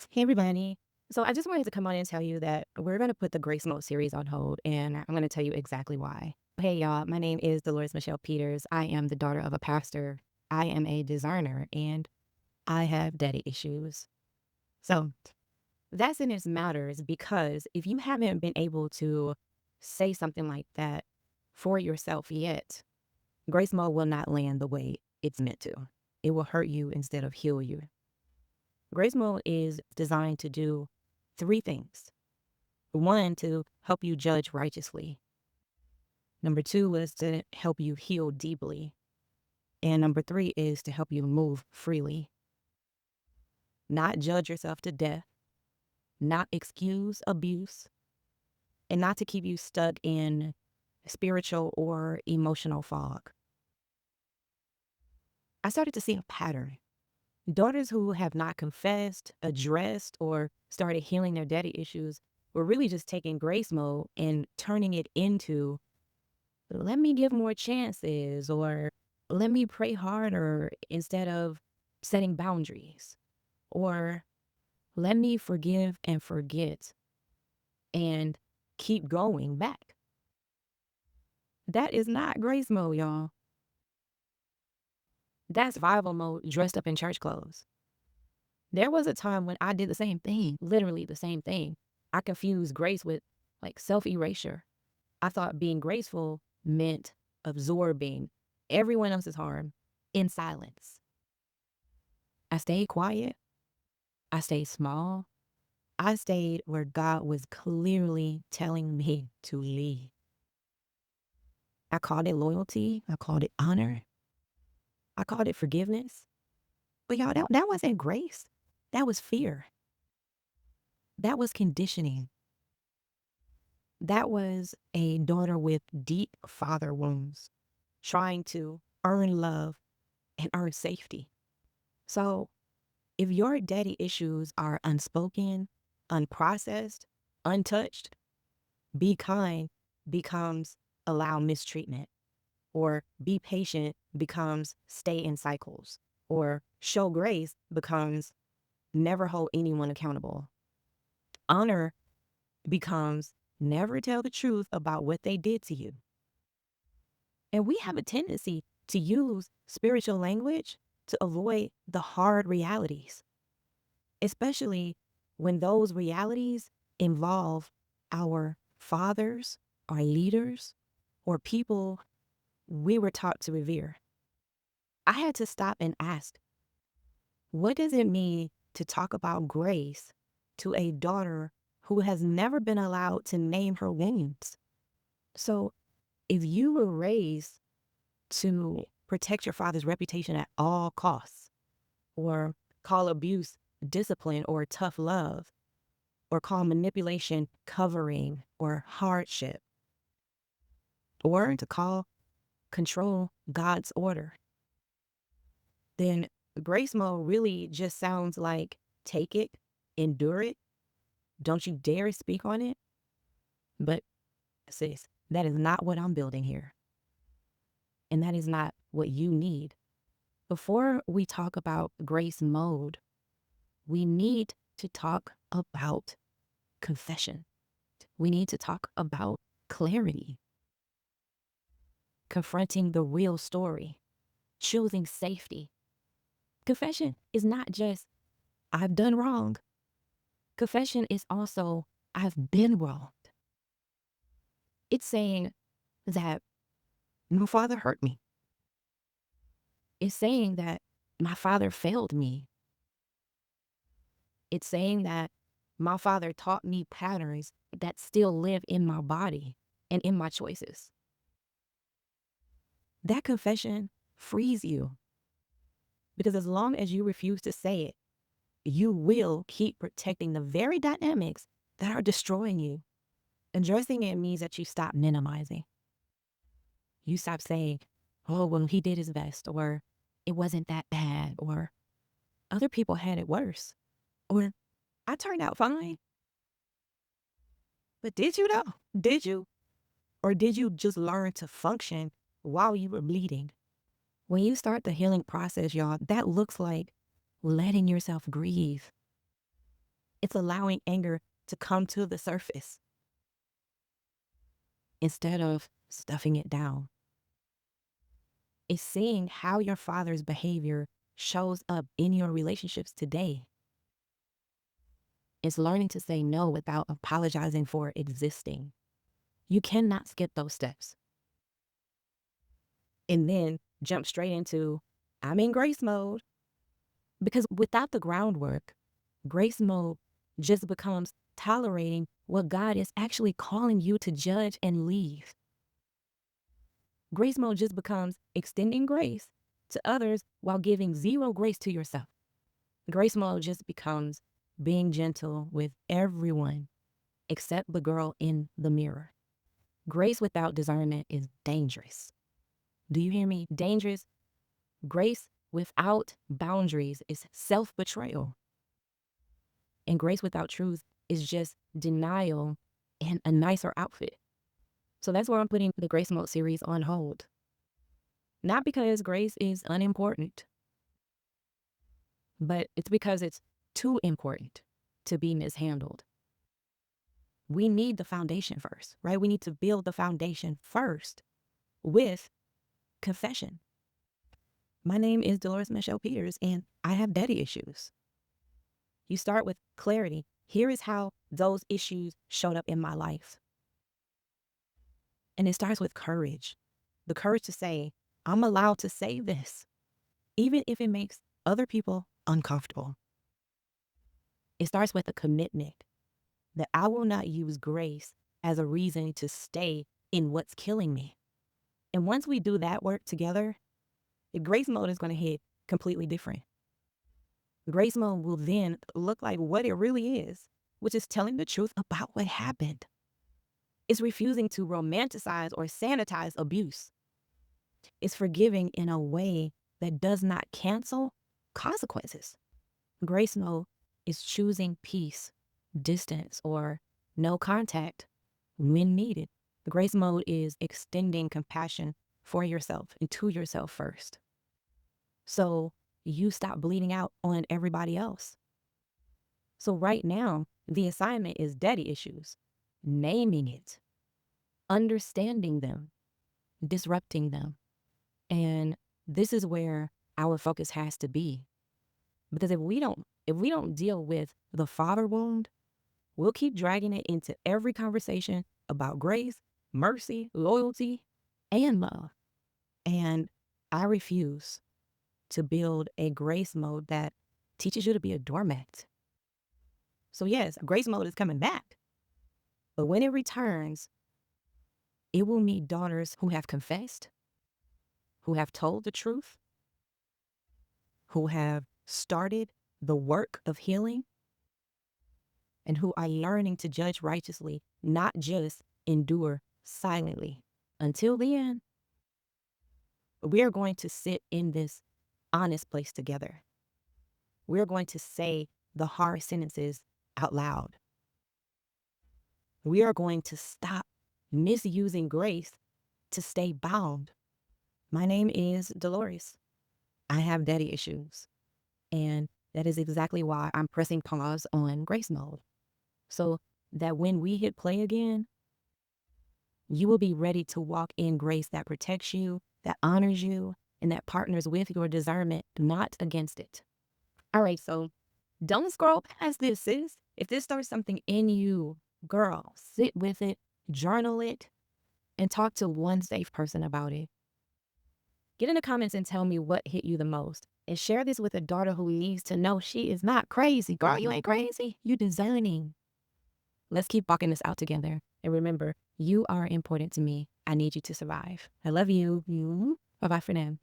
Hey, everybody. So I just wanted to come on and tell you that we're going to put the Grace Mode series on hold, and I'm going to tell you exactly why. Hey, y'all. My name is Dolores Michelle Peters. I am the daughter of a pastor. I am a designer, and I have daddy issues. So that's in its matters because if you haven't been able to say something like that for yourself yet, Grace Mode will not land the way it's meant to. It will hurt you instead of heal you. Grace Mode is designed to do three things. One, to help you judge righteously. Number two is to help you heal deeply. And number three is to help you move freely. Not judge yourself to death, not excuse abuse, and not to keep you stuck in spiritual or emotional fog. I started to see a pattern. Daughters who have not confessed, addressed, or started healing their daddy issues were really just taking grace mode and turning it into, let me give more chances, or let me pray harder instead of setting boundaries, or let me forgive and forget and keep going back. That is not grace mode, y'all. That's survival mode dressed up in church clothes. There was a time when I did the same thing, literally the same thing. I confused grace with like self erasure. I thought being graceful meant absorbing everyone else's harm in silence. I stayed quiet. I stayed small. I stayed where God was clearly telling me to leave. I called it loyalty. I called it honor. I called it forgiveness. But y'all, that wasn't grace. That was fear. That was conditioning. That was a daughter with deep father wounds trying to earn love and earn safety. So if your daddy issues are unspoken, unprocessed, untouched, be kind becomes allow mistreatment, or be patient becomes stay in cycles, or show grace becomes never hold anyone accountable. Honor becomes never tell the truth about what they did to you. And we have a tendency to use spiritual language to avoid the hard realities, especially when those realities involve our fathers, our leaders, or people we were taught to revere. I had to stop and ask, what does it mean to talk about grace to a daughter who has never been allowed to name her wounds? So if you were raised to protect your father's reputation at all costs, or call abuse discipline or tough love, or call manipulation covering or hardship, or to call control God's order, then grace mode really just sounds like take it, endure it, don't you dare speak on it. But sis, that is not what I'm building here. And that is not what you need. Before we talk about grace mode, we need to talk about confession. We need to talk about clarity, confronting the real story, choosing safety. Confession is not just, I've done wrong. Confession is also, I've been wronged. It's saying that my father hurt me. It's saying that my father failed me. It's saying that my father taught me patterns that still live in my body and in my choices. That confession frees you, because as long as you refuse to say it, you will keep protecting the very dynamics that are destroying you. Addressing it means that you stop minimizing. You stop saying, oh, well, he did his best, or it wasn't that bad, or other people had it worse, or I turned out fine. But did you though? Did you? Or did you just learn to function while you were bleeding? When you start the healing process, y'all, that looks like letting yourself grieve. It's allowing anger to come to the surface instead of stuffing it down. It's seeing how your father's behavior shows up in your relationships today. It's learning to say no without apologizing for existing. You cannot skip those steps and then jump straight into, I'm in grace mode. Because without the groundwork, grace mode just becomes tolerating what God is actually calling you to judge and leave. Grace mode just becomes extending grace to others while giving zero grace to yourself. Grace mode just becomes being gentle with everyone except the girl in the mirror. Grace without discernment is dangerous. Do you hear me? Dangerous. Grace without boundaries is self-betrayal. And grace without truth is just denial in a nicer outfit. So that's where I'm putting the Grace Mode series on hold. Not because grace is unimportant, but it's because it's too important to be mishandled. We need the foundation first, right? We need to build the foundation first with confession. My name is Dolores Michelle Peters, and I have daddy issues. You start with clarity. Here is how those issues showed up in my life. And it starts with courage. The courage to say, I'm allowed to say this, even if it makes other people uncomfortable. It starts with a commitment that I will not use grace as a reason to stay in what's killing me. And once we do that work together, the grace mode is going to hit completely different. Grace mode will then look like what it really is, which is telling the truth about what happened. It's refusing to romanticize or sanitize abuse. It's forgiving in a way that does not cancel consequences. Grace mode is choosing peace, distance, or no contact when needed. The grace mode is extending compassion for yourself and to yourself first. So you stop bleeding out on everybody else. So right now, the assignment is daddy issues, naming it, understanding them, disrupting them. And this is where our focus has to be. Because if we don't deal with the father wound, we'll keep dragging it into every conversation about grace, mercy, loyalty, and love. And I refuse to build a grace mode that teaches you to be a doormat. So yes, grace mode is coming back. But when it returns, it will meet daughters who have confessed, who have told the truth, who have started the work of healing, and who are learning to judge righteously, not just endure silently. Until then, we are going to sit in this honest place together. We're going to say the hard sentences out loud. We are going to stop misusing grace to stay bound. My name is Dolores. I have daddy issues. And that is exactly why I'm pressing pause on grace mode. So that when we hit play again, you will be ready to walk in grace that protects you, that honors you, and that partners with your discernment, not against it. All right, so don't scroll past this, sis. If this starts something in you, girl, sit with it, journal it, and talk to one safe person about it. Get in the comments and tell me what hit you the most. And share this with a daughter who needs to know she is not crazy. Girl, you ain't crazy. You discerning. Let's keep walking this out together. And remember, you are important to me. I need you to survive. I love you. Bye-bye for now.